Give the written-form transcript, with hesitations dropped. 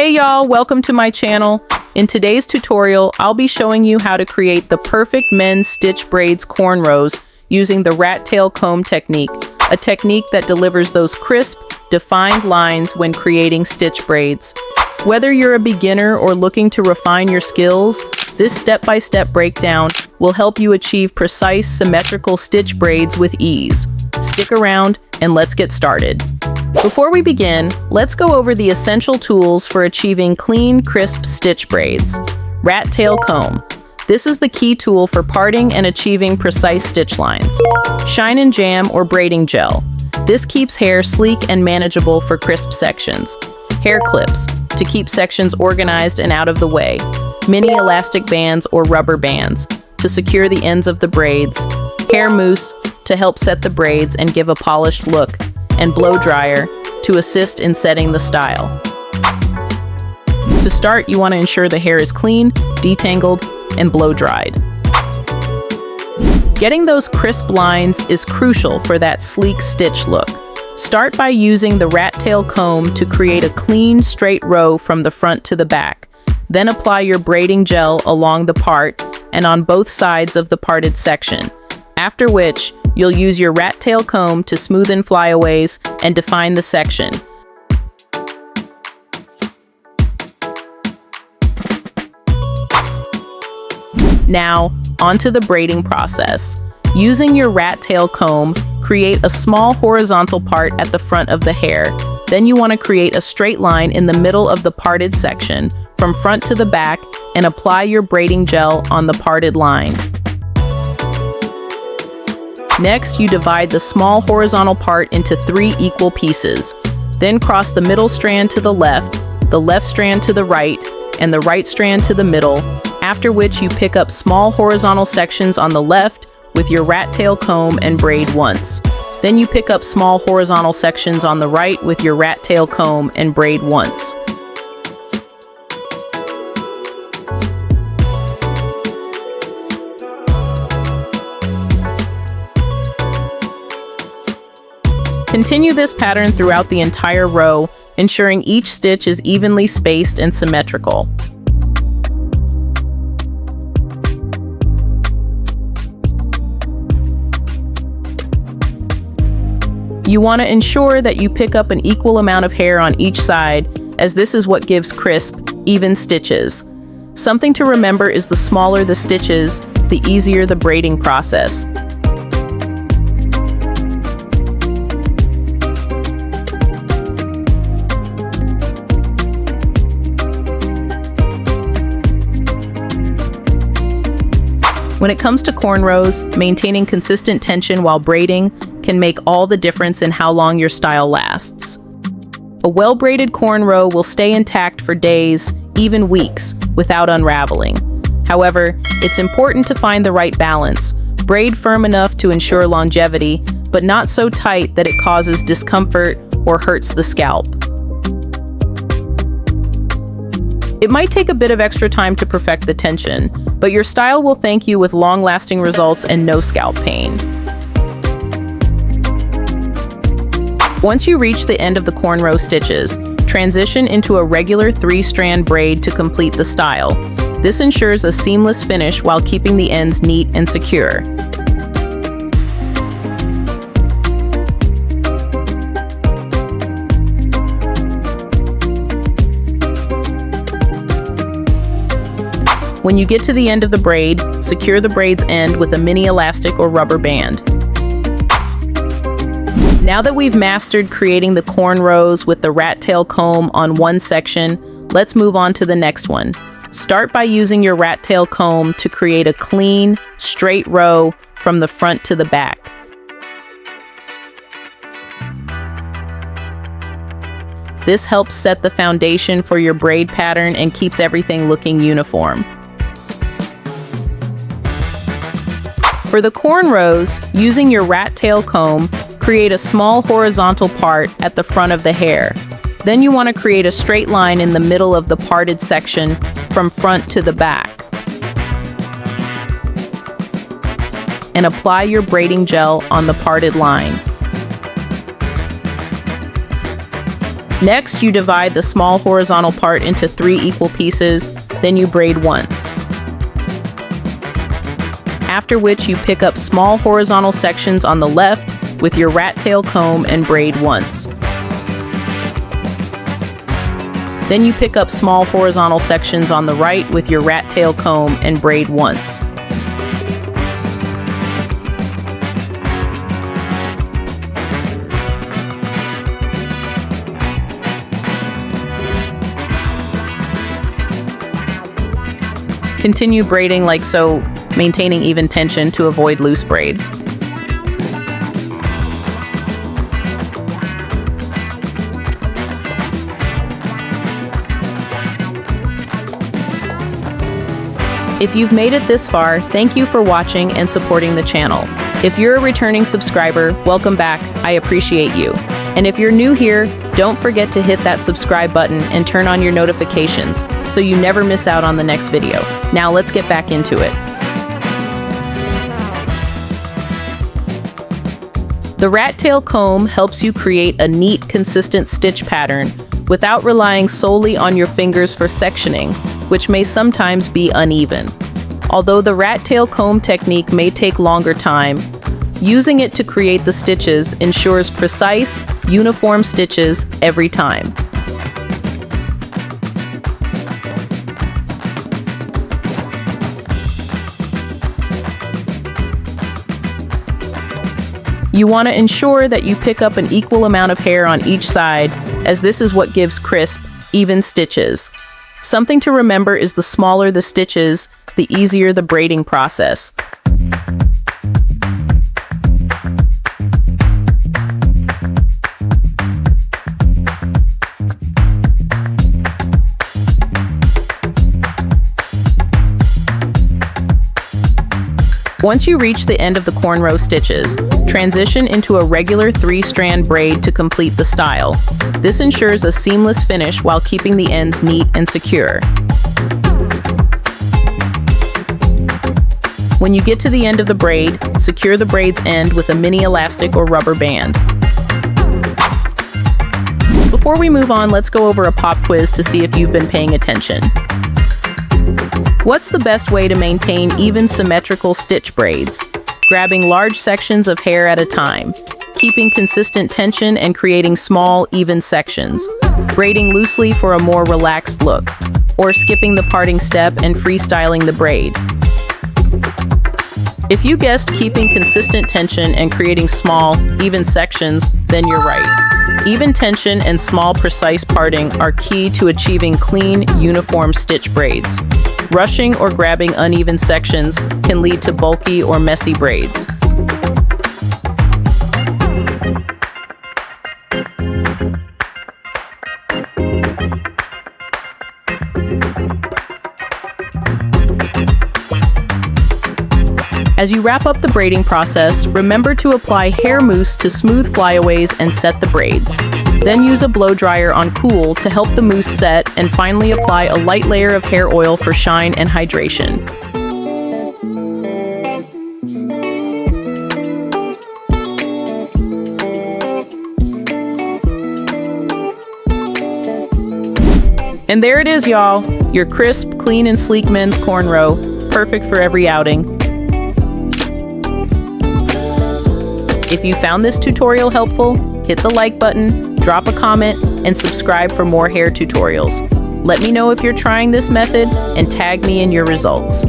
Hey y'all, welcome to my channel. In today's tutorial, I'll be showing you how to create the perfect men's stitch braids cornrows using the rat tail comb technique, a technique that delivers those crisp, defined lines when creating stitch braids. Whether you're a beginner or looking to refine your skills, this step-by-step breakdown will help you achieve precise, symmetrical stitch braids with ease. Stick around and let's get started. Before we begin, let's go over the essential tools for achieving clean, crisp stitch braids. Rat tail comb. This is the key tool for parting and achieving precise stitch lines. Shine and jam or braiding gel. This keeps hair sleek and manageable for crisp sections. Hair clips, to keep sections organized and out of the way. Mini elastic bands or rubber bands, to secure the ends of the braids. Hair mousse, to help set the braids and give a polished look. And blow dryer, to assist in setting the style. To start, you want to ensure the hair is clean, detangled, and blow dried. Getting those crisp lines is crucial for that sleek stitch look. Start by using the rat tail comb to create a clean, straight row from the front to the back. Then apply your braiding gel along the part and on both sides of the parted section. After which, you'll use your rat tail comb to smoothen flyaways and define the section. Now, onto the braiding process. Using your rat tail comb, create a small horizontal part at the front of the hair. Then you want to create a straight line in the middle of the parted section, from front to the back, and apply your braiding gel on the parted line. Next, you divide the small horizontal part into 3 equal pieces. Then cross the middle strand to the left strand to the right, and the right strand to the middle, after which you pick up small horizontal sections on the left with your rat tail comb and braid once. Then you pick up small horizontal sections on the right with your rat tail comb and braid once. Continue this pattern throughout the entire row, ensuring each stitch is evenly spaced and symmetrical. You want to ensure that you pick up an equal amount of hair on each side, as this is what gives crisp, even stitches. Something to remember is the smaller the stitches, the easier the braiding process. When it comes to cornrows, maintaining consistent tension while braiding can make all the difference in how long your style lasts. A well-braided cornrow will stay intact for days, even weeks, without unraveling. However, it's important to find the right balance. Braid firm enough to ensure longevity, but not so tight that it causes discomfort or hurts the scalp. It might take a bit of extra time to perfect the tension, but your style will thank you with long-lasting results and no scalp pain. Once you reach the end of the cornrow stitches, transition into a regular 3-strand braid to complete the style. This ensures a seamless finish while keeping the ends neat and secure. When you get to the end of the braid, secure the braid's end with a mini elastic or rubber band. Now that we've mastered creating the cornrows with the rat tail comb on one section, let's move on to the next one. Start by using your rat tail comb to create a clean, straight row from the front to the back. This helps set the foundation for your braid pattern and keeps everything looking uniform. For the cornrows, using your rat tail comb, create a small horizontal part at the front of the hair. Then you want to create a straight line in the middle of the parted section from front to the back. And apply your braiding gel on the parted line. Next, you divide the small horizontal part into 3 equal pieces, then you braid once. After which you pick up small horizontal sections on the left with your rat tail comb and braid once. Then you pick up small horizontal sections on the right with your rat tail comb and braid once. Continue braiding like so, maintaining even tension to avoid loose braids. If you've made it this far, thank you for watching and supporting the channel. If you're a returning subscriber, welcome back. I appreciate you. And if you're new here, don't forget to hit that subscribe button and turn on your notifications so you never miss out on the next video. Now let's get back into it. The rat tail comb helps you create a neat, consistent stitch pattern without relying solely on your fingers for sectioning, which may sometimes be uneven. Although the rat tail comb technique may take longer time, using it to create the stitches ensures precise, uniform stitches every time. You want to ensure that you pick up an equal amount of hair on each side, as this is what gives crisp, even stitches. Something to remember is the smaller the stitches, the easier the braiding process. Once you reach the end of the cornrow stitches, transition into a regular 3-strand braid to complete the style. This ensures a seamless finish while keeping the ends neat and secure. When you get to the end of the braid, secure the braid's end with a mini elastic or rubber band. Before we move on, let's go over a pop quiz to see if you've been paying attention. What's the best way to maintain even symmetrical stitch braids? Grabbing large sections of hair at a time, keeping consistent tension and creating small, even sections, braiding loosely for a more relaxed look, or skipping the parting step and freestyling the braid. If you guessed keeping consistent tension and creating small, even sections, then you're right. Even tension and small, precise parting are key to achieving clean, uniform stitch braids. Rushing or grabbing uneven sections can lead to bulky or messy braids. As you wrap up the braiding process, remember to apply hair mousse to smooth flyaways and set the braids. Then use a blow dryer on cool to help the mousse set, and finally apply a light layer of hair oil for shine and hydration. And there it is, y'all. Your crisp, clean, and sleek men's cornrow, perfect for every outing. If you found this tutorial helpful, hit the like button, drop a comment, and subscribe for more hair tutorials. Let me know if you're trying this method and tag me in your results.